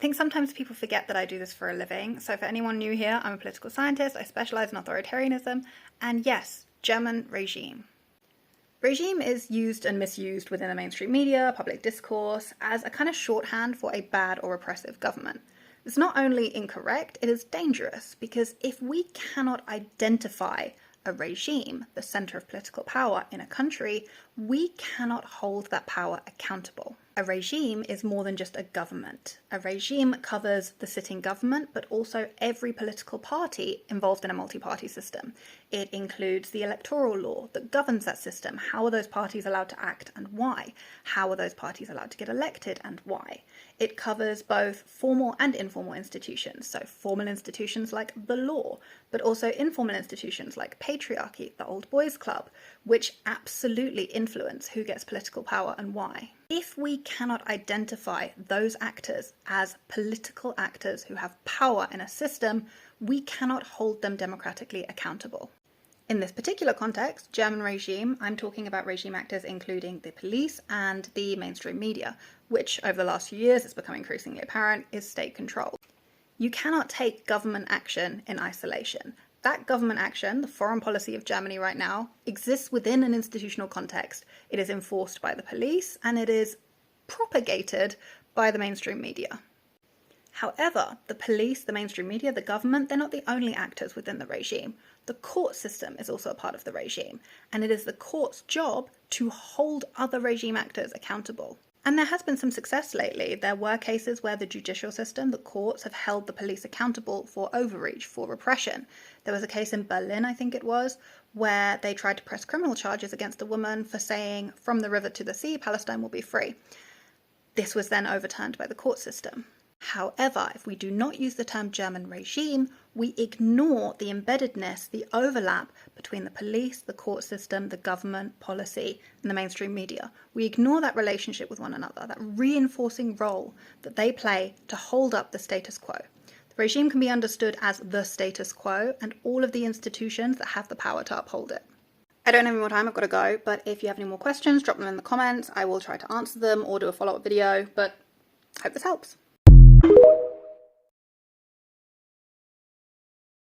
think sometimes people forget that I do this for a living. So for anyone new here, I'm a political scientist. I specialize in authoritarianism. And yes, German regime. Regime is used and misused within the mainstream media, public discourse, as a kind of shorthand for a bad or repressive government. It's not only incorrect, it is dangerous, because if we cannot identify a regime, the center of political power in a country, we cannot hold that power accountable. A regime is more than just a government. A regime covers the sitting government, but also every political party involved in a multi-party system. It includes the electoral law that governs that system. How are those parties allowed to act and why? How are those parties allowed to get elected and why? It covers both formal and informal institutions, so formal institutions like the law, but also informal institutions like patriarchy, the old boys club, which absolutely influence who gets political power and why. If we cannot identify those actors as political actors who have power in a system, we cannot hold them democratically accountable. In this particular context, German regime, I'm talking about regime actors including the police and the mainstream media, which over the last few years has become increasingly apparent is state-controlled. You cannot take government action in isolation. That government action, the foreign policy of Germany right now, exists within an institutional context. It is enforced by the police and it is propagated by the mainstream media. However, the police, the mainstream media, the government, they're not the only actors within the regime. The court system is also a part of the regime, and it is the court's job to hold other regime actors accountable. And there has been some success lately. There were cases where the judicial system, the courts, have held the police accountable for overreach, for repression. There was a case in Berlin, I think it was, where they tried to press criminal charges against a woman for saying, "From the river to the sea, Palestine will be free." This was then overturned by the court system. However, if we do not use the term German regime, we ignore the embeddedness, the overlap between the police, the court system, the government, policy, and the mainstream media. We ignore that relationship with one another, that reinforcing role that they play to hold up the status quo. The regime can be understood as the status quo and all of the institutions that have the power to uphold it. I don't have any more time, I've got to go, but if you have any more questions, drop them in the comments. I will try to answer them or do a follow-up video, but I hope this helps.